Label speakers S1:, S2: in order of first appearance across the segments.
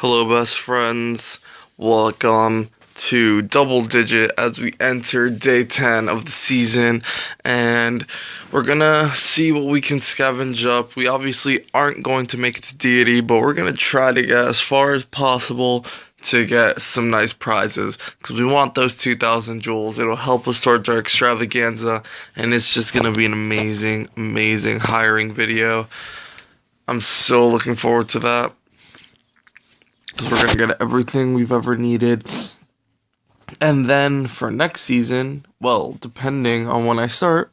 S1: Hello, best friends. Welcome to Double Digit as we enter day 10 of the season, and we're gonna see what we can scavenge up. We obviously aren't going to make it to Deity, but we're gonna try to get as far as possible to get some nice prizes because we want those 2,000 jewels. It'll help us towards our extravaganza, and it's just gonna be an amazing hiring video. I'm so looking forward to that. We're gonna get everything we've ever needed. And then for next season, well, depending on when I start,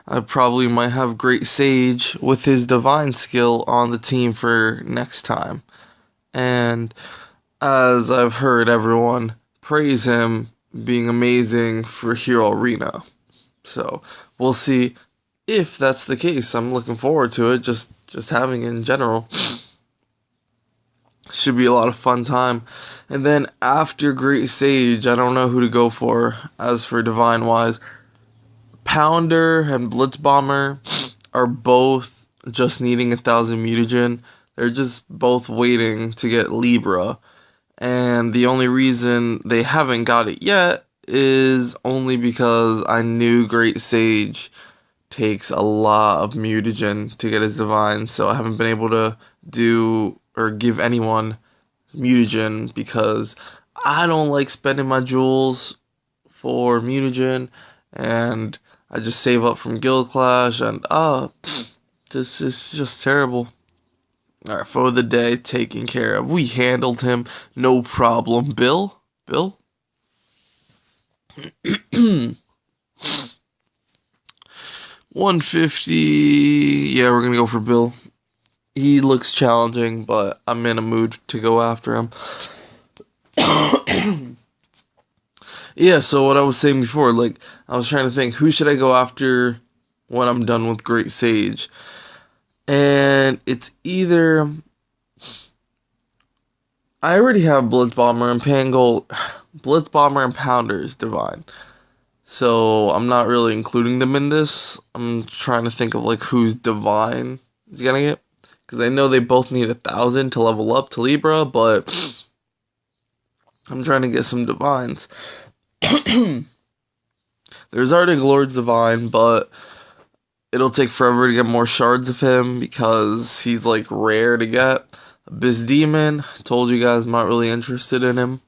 S1: I probably might have Great Sage with his divine skill on the team for next time. And as I've heard everyone praise him being amazing for Hero Arena. So we'll see if that's the case. I'm looking forward to it, just having it in general. Should be a lot of fun time. And then after Great Sage, I don't know who to go for. As for Divine wise, Pounder and Blitz Bomber are both just needing 1,000 mutagen. They're just both waiting to get Libra. And the only reason they haven't got it yet is only because I knew Great Sage takes a lot of mutagen to get his divine, so I haven't been able to do or give anyone mutagen because I don't like spending my jewels for mutagen, and I just save up from Guild Clash, and just terrible. Alright, for the day taken care of. We handled him, no problem. Bill? 150. Yeah, we're gonna go for Bill. He looks challenging, but I'm in a mood to go after him. Yeah, so what I was saying before, I was trying to think, who should I go after when I'm done with Great Sage? And it's either... I already have Blitz Bomber and Blitz Bomber and Pounder is divine. So I'm not really including them in this. I'm trying to think of who's divine is getting it. Because I know they both need 1,000 to level up to Libra, but I'm trying to get some divines. There's already Lord's Divine, but it'll take forever to get more shards of him because he's rare to get. Abyss Demon, told you guys I'm not really interested in him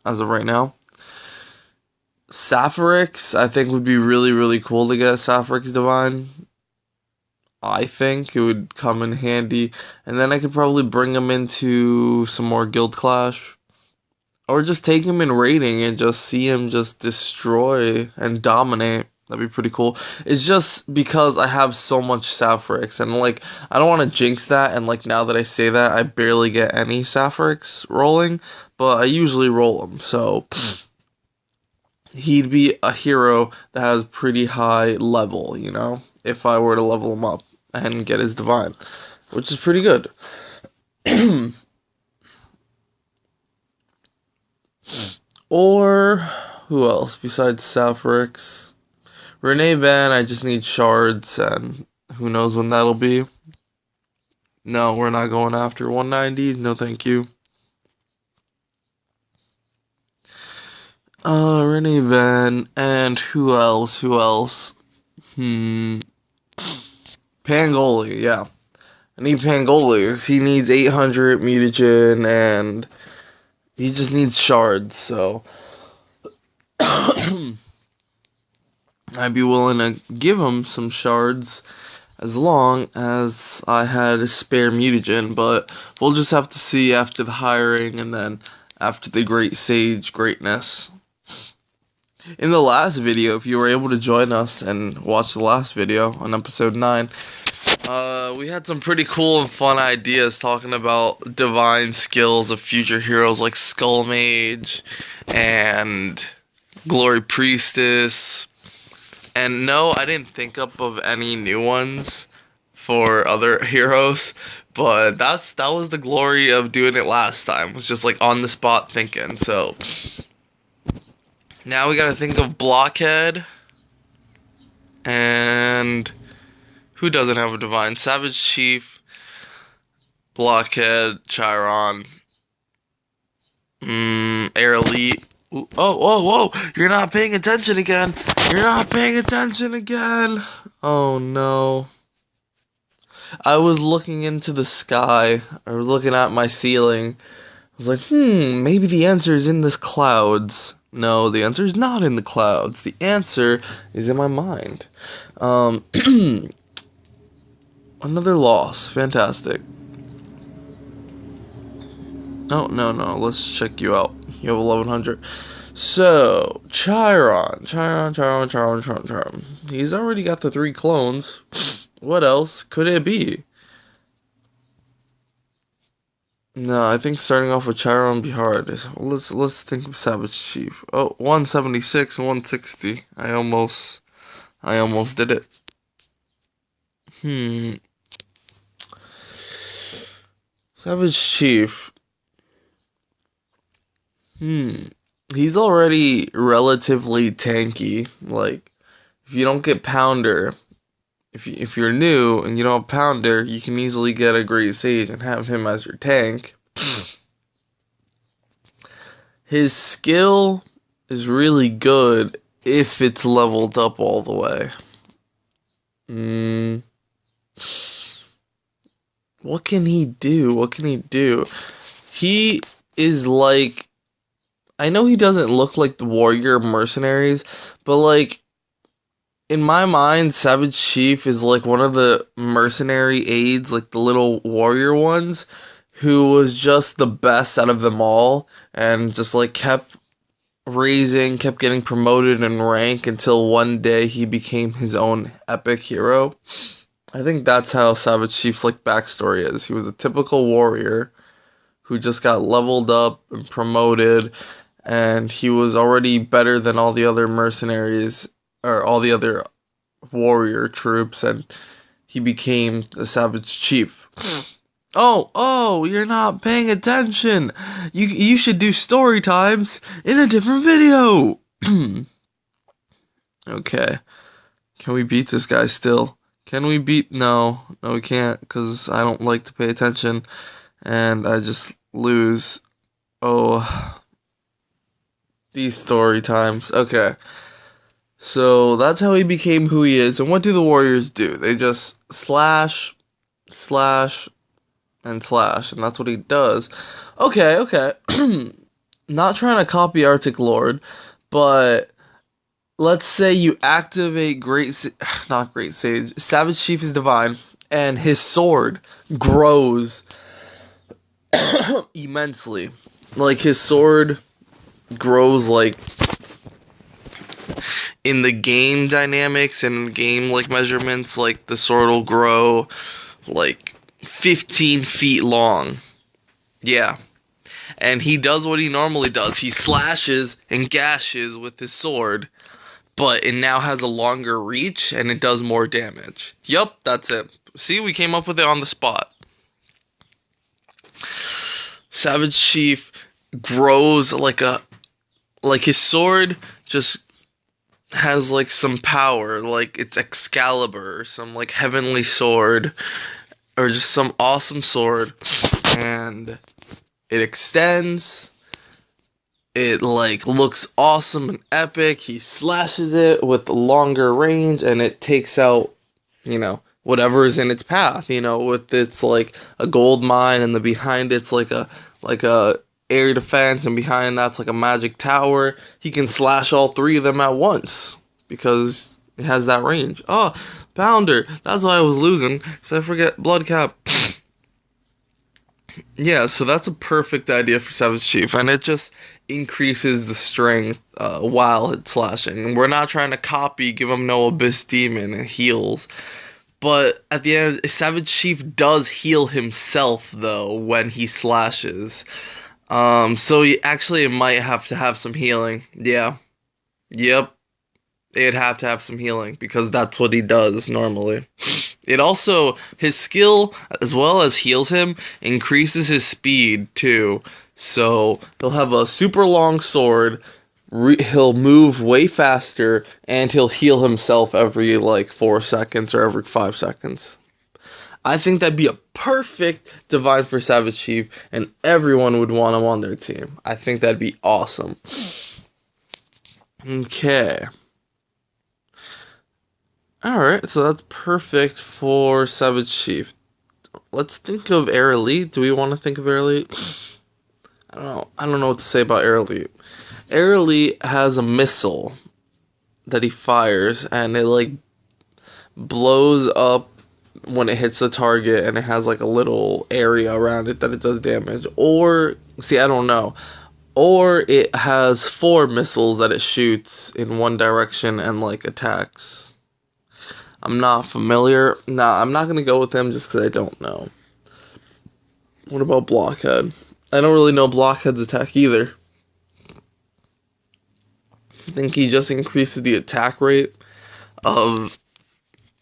S1: as of right now. Sapphirex, I think would be really cool to get Sapphirex Divine. I think it would come in handy, and then I could probably bring him into some more Guild Clash, or just take him in raiding and just see him just destroy and dominate. That'd be pretty cool. It's just because I have so much Sapphirex, and I don't want to jinx that, and now that I say that, I barely get any Sapphirex rolling, but I usually roll them, so he'd be a hero that has pretty high level, if I were to level him up and get his divine, which is pretty good. Or who else besides Sapphirex? Renee Van, I just need shards, and who knows when that'll be. No, we're not going after 190s. No, thank you. Renee Van, and who else? Pangoli, yeah. I need Pangolis. He needs 800 mutagen, and he just needs shards, so I'd be willing to give him some shards as long as I had a spare mutagen, but we'll just have to see after the hiring and then after the Great Sage greatness. In the last video, if you were able to join us and watch the last video on episode 9, we had some pretty cool and fun ideas talking about divine skills of future heroes like Skull Mage and Glory Priestess. And no, I didn't think up of any new ones for other heroes, but that was the glory of doing it last time. It was just on the spot thinking. So now we gotta think of Blockhead, and who doesn't have a divine? Savage Chief, Blockhead, Chiron, Air Elite. Ooh, oh, whoa, whoa! You're not paying attention again. You're not paying attention again. Oh no. I was looking into the sky. I was looking at my ceiling. I was like, maybe the answer is in the clouds. No, the answer is not in the clouds. The answer is in my mind. Um, Another loss. Fantastic. Oh, no, no. Let's check you out. You have 1100. So, Chiron. He's already got the 3 clones. What else could it be? No, I think starting off with Chiron would be hard. Let's think of Savage Chief. Oh, 176 and 160. I almost did it. Savage Chief. He's already relatively tanky. Like, if you don't get Pounder, if you're new and you don't have Pounder, you can easily get a Great Sage and have him as your tank. His skill is really good if it's leveled up all the way. What can he do? What can he do? He is like, I know he doesn't look like the warrior mercenaries, but like, in my mind, Savage Chief is like one of the mercenary aides, like the little warrior ones, who was just the best out of them all, and just like kept getting promoted in rank until one day he became his own epic hero. I think that's how Savage Chief's like backstory is. He was a typical warrior who just got leveled up and promoted, and he was already better than all the other mercenaries or all the other warrior troops, and he became the Savage Chief. Oh, you're not paying attention. You should do story times in a different video. Okay. Can we beat this guy still? Can we beat? No, we can't, because I don't like to pay attention, and I just lose. Oh, these story times. Okay. So that's how he became who he is. And what do the warriors do? They just slash, and slash, and that's what he does. Okay. Not trying to copy Arctic Lord, but let's say you activate not Great Sage. Savage Chief is divine, and his sword grows immensely. Like, his sword grows like in the game dynamics and game like measurements, like the sword will grow like 15 feet long. Yeah. And he does what he normally does. He slashes and gashes with his sword, but it now has a longer reach and it does more damage. Yup, that's it. See, we came up with it on the spot. Savage Chief grows like his sword just has like some power, like it's Excalibur or some like heavenly sword, or just some awesome sword, and it extends. It like looks awesome and epic. He slashes it with a longer range, and it takes out, whatever is in its path. With its like a gold mine, and behind it's like a air defense, and behind that's like a magic tower. He can slash all 3 of them at once because it has that range. Oh, Pounder. That's why I was losing, because I forget Blood Cap. Yeah, so that's a perfect idea for Savage Chief, and it just increases the strength while it's slashing. And we're not trying to copy Give him no Abyss Demon and heals. But at the end, Savage Chief does heal himself, though, when he slashes. So it might have to have some healing. Yeah. Yep. It'd have to have some healing, because that's what he does normally. It also, his skill, as well as heals him, increases his speed, too. So, he'll have a super long sword, he'll move way faster, and he'll heal himself every, 4 seconds or every 5 seconds. I think that'd be a perfect divine for Savage Chief, and everyone would want him on their team. I think that'd be awesome. Okay. Alright, so that's perfect for Savage Chief. Let's think of Air Elite. Do we want to think of Air Elite? I don't know. I don't know what to say about Air Elite. Air Elite has a missile that he fires, and it like blows up when it hits the target, and it has like a little area around it that it does damage. Or see, I don't know. Or it has 4 missiles that it shoots in one direction and like attacks. I'm not familiar. Nah, I'm not gonna go with him just because I don't know. What about Blockhead? I don't really know Blockhead's attack either. I think he just increases the attack rate of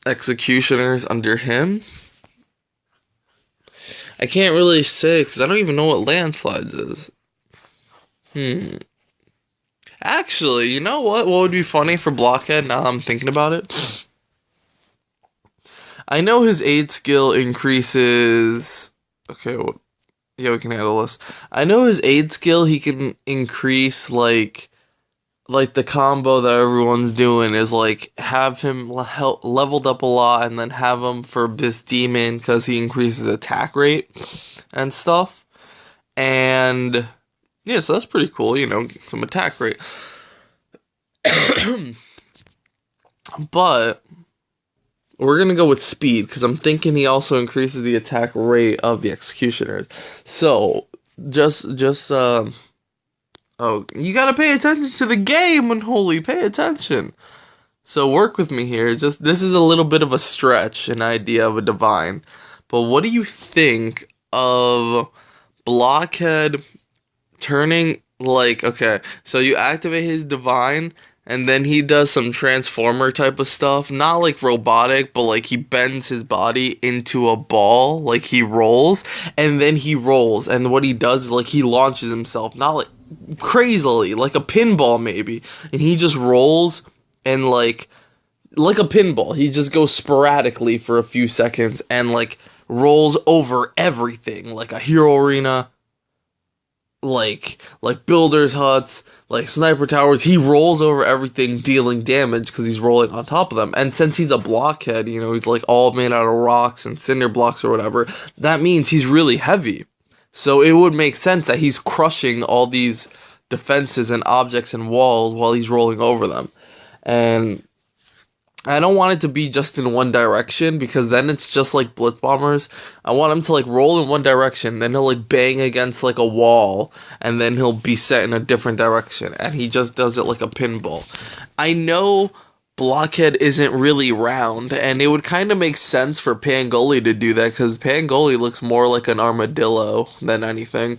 S1: executioners under him. I can't really say because I don't even know what landslides is. Actually, you know what? What would be funny for Blockhead now I'm thinking about it? I know his aid skill increases. Okay, well, yeah, we can handle this. I know his aid skill, he can increase like the combo that everyone's doing is like have him leveled up a lot and then have him for this demon because he increases attack rate and stuff. And yeah, so that's pretty cool, you know, some attack rate. But we're gonna go with speed because I'm thinking he also increases the attack rate of the executioners. So oh, you gotta pay attention to the game, Unholy. Pay attention. So work with me here. Just this is a little bit of a stretch, an idea of a divine. But what do you think of Blockhead turning like okay? So you activate his divine, and then he does some transformer type of stuff. Not like robotic, but like he bends his body into a ball, like he rolls, and then he rolls. And what he does is like he launches himself, not like crazily, like a pinball maybe, and he just rolls and like a pinball. He just goes sporadically for a few seconds and like rolls over everything, like a hero arena, like builders huts, like sniper towers. He rolls over everything, dealing damage because he's rolling on top of them. And since he's a blockhead, you know, he's like all made out of rocks and cinder blocks or whatever, that means he's really heavy. So it would make sense that he's crushing all these defenses and objects and walls while he's rolling over them. And I don't want it to be just in one direction because then it's just like Blitz Bombers. I want him to like roll in one direction, then he'll like bang against like a wall, and then he'll be set in a different direction. And he just does it like a pinball. I know Blockhead isn't really round, and it would kind of make sense for Pangoli to do that because Pangoli looks more like an armadillo than anything.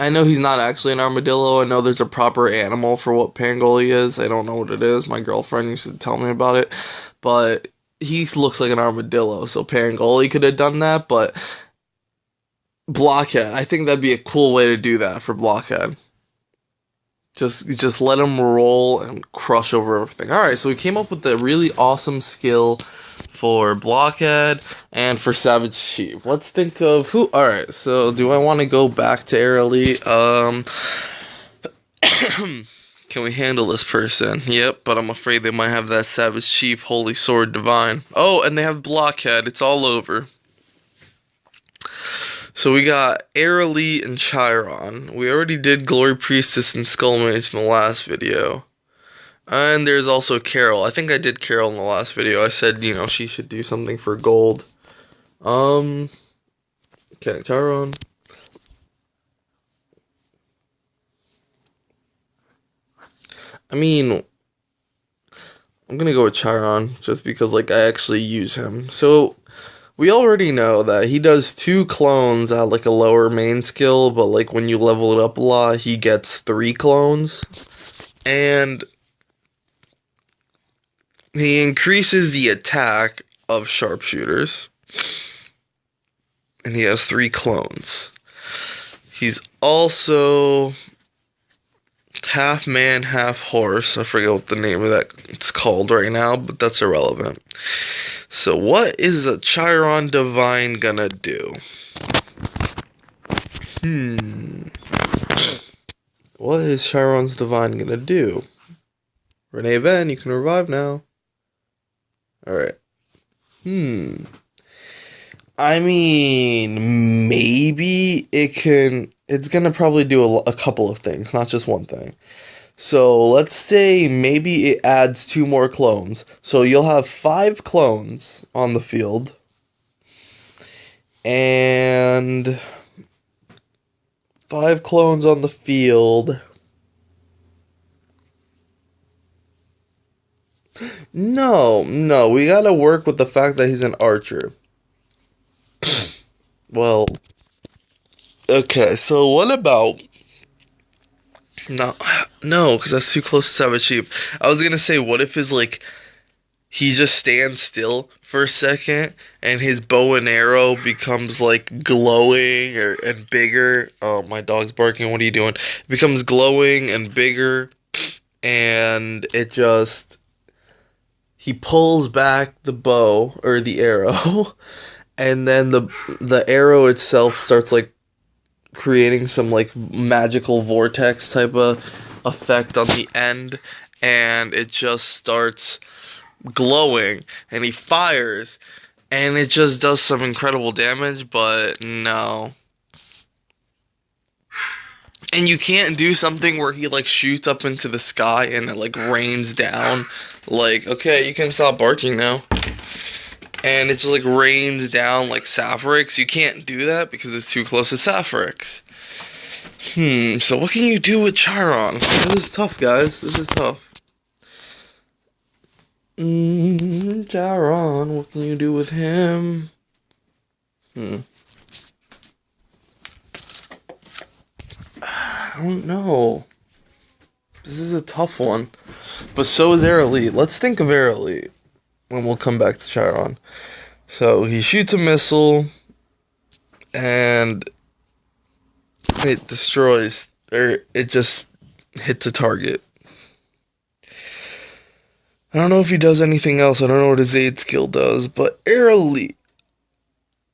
S1: I know he's not actually an armadillo. I know there's a proper animal for what Pangoli is. I don't know what it is. My girlfriend used to tell me about it. But he looks like an armadillo, so Pangoli could have done that. But Blockhead, I think that'd be a cool way to do that for Blockhead. Just let him roll and crush over everything. Alright, so we came up with a really awesome skill for Blockhead and for Savage Chief. Let's think of who. Alright, so do I want to go back to Air Elite? Can we handle this person? Yep, but I'm afraid they might have that Savage Chief, Holy Sword, Divine. Oh, and they have Blockhead. It's all over. So we got Air Elite and Chiron. We already did Glory Priestess and Skull Mage in the last video. And there's also Carol. I think I did Carol in the last video. I said, you know, she should do something for gold. Okay, Chiron. I mean, I'm gonna go with Chiron just because, like, I actually use him. So, we already know that he does 2 clones at, like, a lower main skill, but, like, when you level it up a lot, he gets 3 clones. And he increases the attack of sharpshooters. And he has 3 clones. He's also half man, half horse. I forget what the name of that it's called right now, but that's irrelevant. So what is a Chiron Divine gonna do? What is Chiron's Divine gonna do? Renee Van, you can revive now. Alright. I mean, maybe it's gonna probably do a couple of things, not just one thing. So let's say maybe it adds 2 more clones. So you'll have 5 clones on the field. And 5 clones on the field. No, we gotta work with the fact that he's an archer. Well, okay, so what about... No, because that's too close to Savage Sheep. I was gonna say, what if he just stands still for a second and his bow and arrow becomes glowing and bigger. Oh, my dog's barking. What are you doing? It becomes glowing and bigger, and he pulls back the bow or the arrow, and then the arrow itself starts creating some magical vortex type of effect on the end, and it just starts glowing, and he fires, and it just does some incredible damage. But no. And you can't do something where he shoots up into the sky and it rains down. Okay, you can stop barking now. And it just rains down like Sapphirex. You can't do that because it's too close to Sapphirex. So what can you do with Chiron? This is tough, guys. This is tough. Chiron, what can you do with him? I don't know. This is a tough one. But so is Air Elite. Let's think of Air Elite. And we'll come back to Chiron. So he shoots a missile. And it destroys. Or it just hits a target. I don't know if he does anything else. I don't know what his aid skill does. But Air Elite.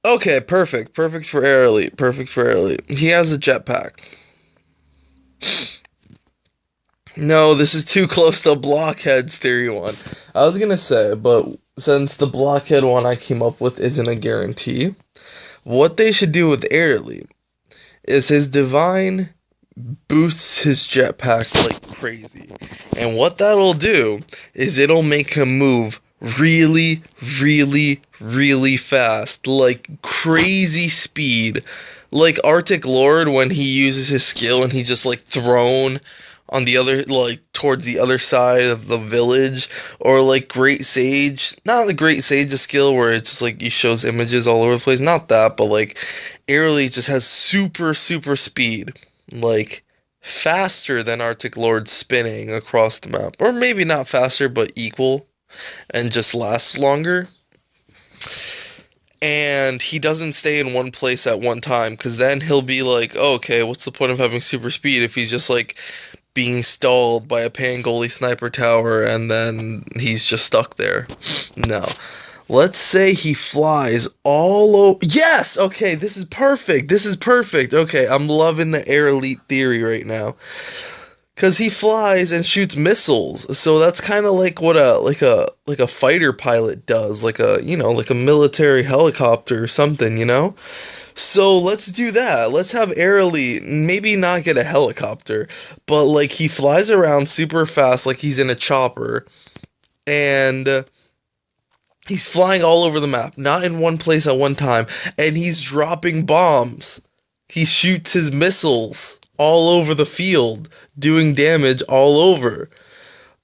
S1: Okay, perfect. Perfect for Air Elite. Perfect for Air Elite. He has a jetpack. No, this is too close to Blockhead's theory one. I was gonna say, but since the Blockhead one I came up with isn't a guarantee, what they should do with Air Elite is his Divine boosts his jetpack like crazy. And what that'll do is it'll make him move really, really, really fast. Like crazy speed. Like Arctic Lord when he uses his skill and he just thrown on the other, towards the other side of the village, or Great Sage, not the Great Sage's skill where it's just he shows images all over the place, not that, but Air Elite just has super, super speed, faster than Arctic Lord spinning across the map, or maybe not faster, but equal, and just lasts longer. And he doesn't stay in one place at one time, because then he'll be oh, okay, what's the point of having super speed if he's just being stalled by a Pangoli sniper tower and then he's just stuck there? No. Let's say he flies all over. Yes! Okay, this is perfect. This is perfect. Okay, I'm loving the Air Elite theory right now. Cause he flies and shoots missiles, so that's kind of what a fighter pilot does, like a military helicopter or something, So let's do that. Let's have Air Elite maybe not get a helicopter, but he flies around super fast, like he's in a chopper, and he's flying all over the map, not in one place at one time, and he's dropping bombs. He shoots his missiles all over the field, doing damage all over.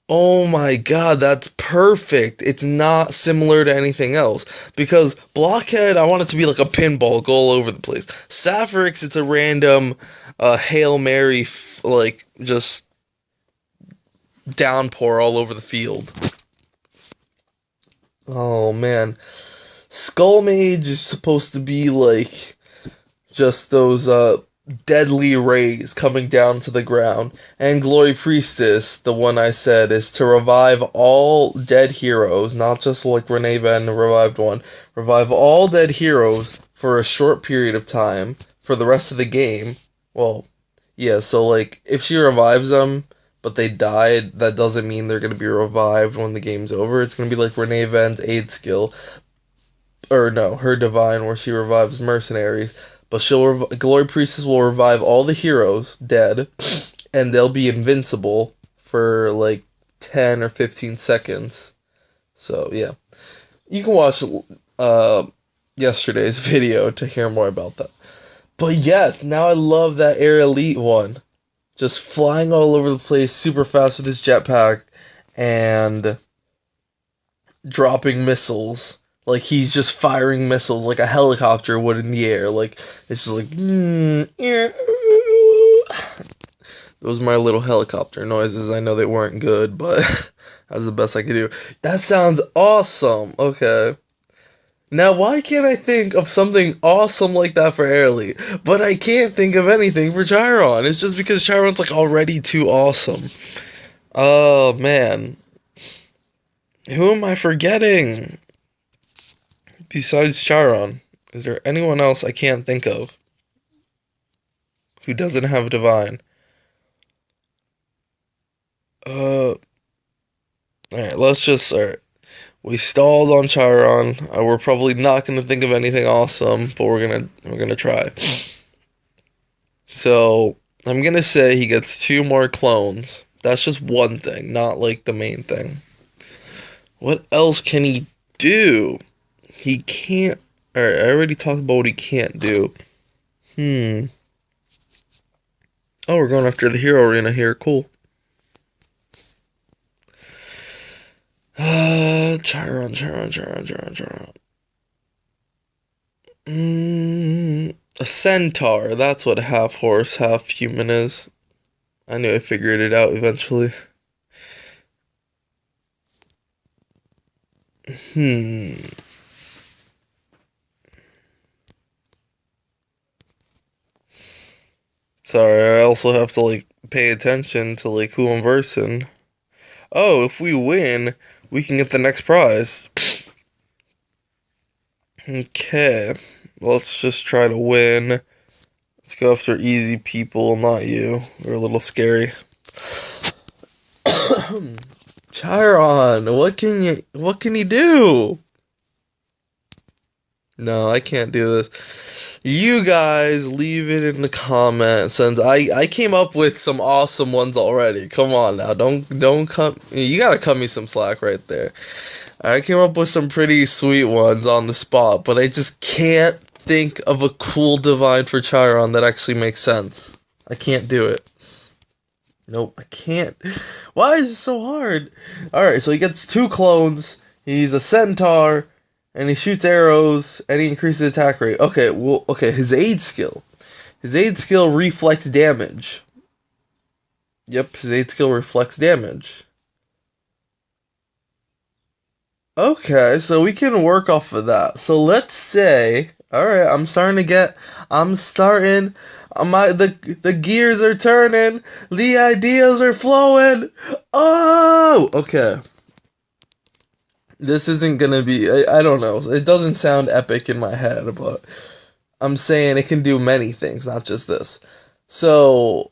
S1: Oh my god, that's perfect. It's not similar to anything else. Because Blockhead, I want it to be like a pinball, go all over the place. Sapphirex, it's a random Hail Mary, just downpour all over the field. Oh man. Skull Mage is supposed to be just those deadly rays coming down to the ground. And Glory Priestess, the one I said, is to revive all dead heroes, not just like Reneva and the revived one. Revive all dead heroes for a short period of time for the rest of the game. Well, yeah, so like if she revives them but they died, that doesn't mean they're going to be revived when the game's over. It's going to be like Reneva's aid skill, or no, her divine, where she revives mercenaries. But Glory Priestess will revive all the heroes dead, and they'll be invincible for like 10 or 15 seconds. So yeah, you can watch yesterday's video to hear more about that. But yes, now I love that Air Elite one, just flying all over the place super fast with his jetpack and dropping missiles. Like he's just firing missiles like a helicopter would in the air. Like it's just like those are my little helicopter noises. I know they weren't good, but that was the best I could do. That sounds awesome. Okay. Now why can't I think of something awesome like that for Airly? But I can't think of anything for Chiron. It's just because Chiron's like already too awesome. Oh man. Who am I forgetting? Besides Chiron, is there anyone else I can't think of who doesn't have divine? Alright, alright. We stalled on Chiron. We're probably not gonna think of anything awesome, but we're gonna try. So I'm gonna say he gets 2 more clones. That's just one thing, not like the main thing. What else can he do? He can't. Alright, I already talked about what he can't do. Oh, we're going after the hero arena here. Cool. Chiron. A centaur. That's what half horse, half human is. I knew I figured it out eventually. Sorry, I also have to like pay attention to like who I'm versing. Oh, if we win, we can get the next prize. Okay, let's just try to win. Let's go after easy people, not you. They're a little scary. Chiron, what can you do? No, I can't do this. You guys leave it in the comments, since I came up with some awesome ones already. Come on now, don't cut. You gotta cut me some slack right there. I came up with some pretty sweet ones on the spot, but I just can't think of a cool divine for Chiron that actually makes sense. I can't do it. Nope, I can't. Why is it so hard? Alright, so he gets 2 clones. He's a centaur. And he shoots arrows, and he increases attack rate. Okay, well, his aid skill. His aid skill reflects damage. Yep, his aid skill reflects damage. Okay, so we can work off of that. So let's say, alright, the gears are turning, the ideas are flowing. Oh, okay. This isn't gonna be, I don't know, it doesn't sound epic in my head, but I'm saying it can do many things, not just this. So,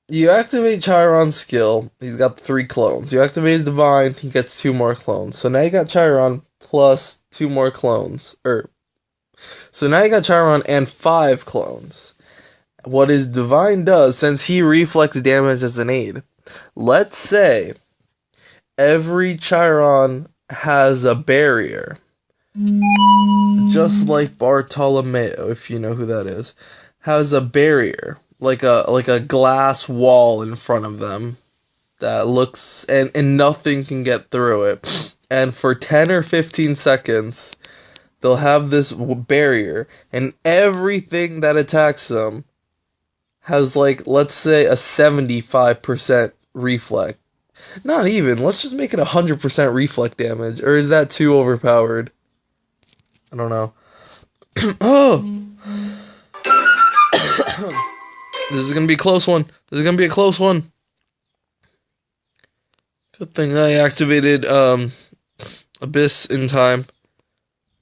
S1: you activate Chiron's skill, he's got 3 clones. You activate his divine, he gets 2 more clones. So now you got Chiron plus 2 more clones. So now you got Chiron and 5 clones. What his divine does, since he reflects damage as an aid, let's say every Chiron has a barrier, just like Bartolomeo, if you know who that is, has a barrier, like a glass wall in front of them that looks, and nothing can get through it. And for 10 or 15 seconds, they'll have this barrier, and everything that attacks them has, like, let's say a 75% reflect. Not even. Let's just make it 100% reflect damage. Or is that too overpowered? I don't know. Oh! This is gonna be a close one. This is gonna be a close one. Good thing I activated Abyss in time.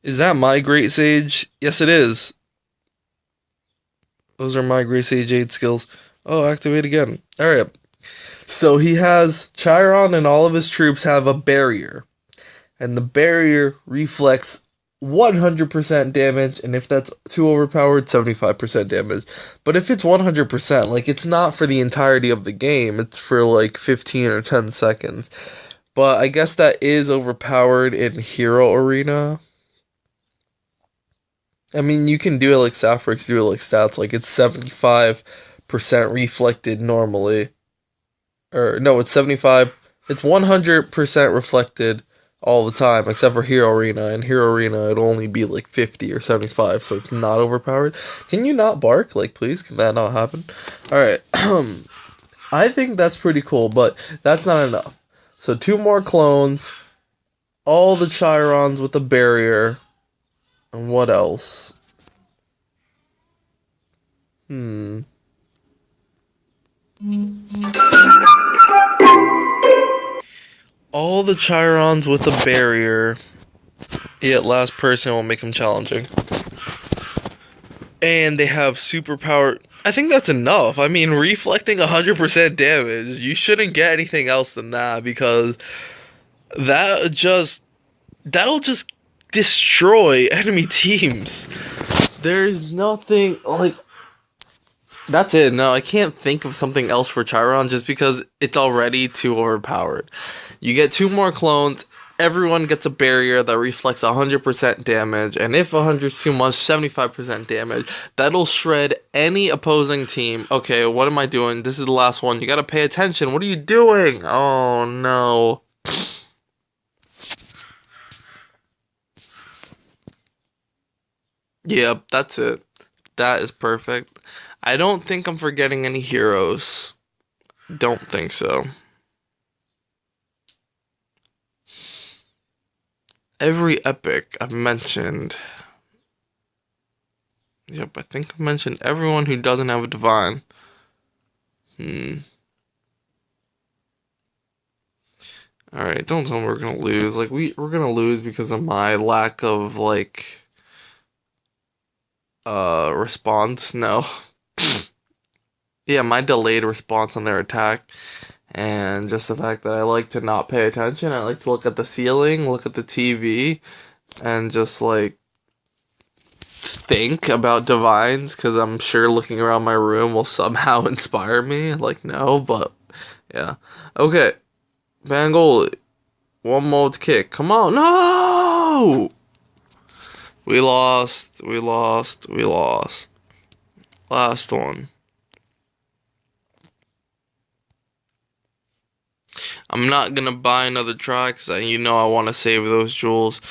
S1: Is that my Great Sage? Yes, it is. Those are my Great Sage 8 skills. Oh, activate again. Alright. So he has Chiron and all of his troops have a barrier. And the barrier reflects 100% damage, and if that's too overpowered, 75% damage. But if it's 100%, like, it's not for the entirety of the game, it's for like 15 or 10 seconds. But I guess that is overpowered in Hero Arena. I mean, you can do it like Sapphirex, do it like stats, like it's 75% reflected normally. Or, no, it's 100% reflected all the time, except for Hero Arena. And Hero Arena, it'll only be like 50 or 75, so it's not overpowered. Can you not bark? Like, please, can that not happen? Alright, I think that's pretty cool, but that's not enough. So 2 more clones, all the Chirons with a barrier, and what else? All the Chirons with a barrier. Yet last person will make them challenging. And they have superpower. I think that's enough. I mean, reflecting 100% damage. You shouldn't get anything else than that, because that'll just destroy enemy teams. There's nothing like. That's it. No, I can't think of something else for Chiron just because it's already too overpowered. You get 2 more clones, everyone gets a barrier that reflects 100% damage, and if 100 is too much, 75% damage. That'll shred any opposing team. Okay, what am I doing? This is the last one. You gotta pay attention. What are you doing? Oh, no. Yep, that's it. That is perfect. I don't think I'm forgetting any heroes. Don't think so. Every epic I've mentioned. Yep, I think I've mentioned everyone who doesn't have a divine. Alright, don't tell me we're gonna lose. Like, we're gonna lose because of my lack of, like, response. No. Yeah, my delayed response on their attack. And just the fact that I like to not pay attention. I like to look at the ceiling, look at the TV, and just, like, think about divines, because I'm sure looking around my room will somehow inspire me. Like, no, but, yeah. Okay. Bangoli. One more kick. Come on. No! We lost. Last one. I'm not gonna buy another try because I want to save those jewels.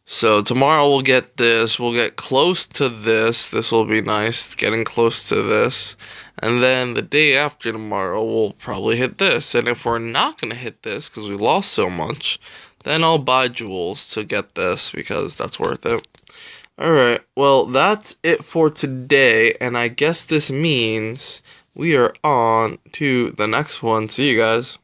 S1: So tomorrow we'll get this. We'll get close to this. This will be nice, getting close to this. And then the day after tomorrow, we'll probably hit this. And if we're not gonna hit this because we lost so much, then I'll buy jewels to get this because that's worth it. Alright, well, that's it for today. And I guess this means we are on to the next one. See you guys.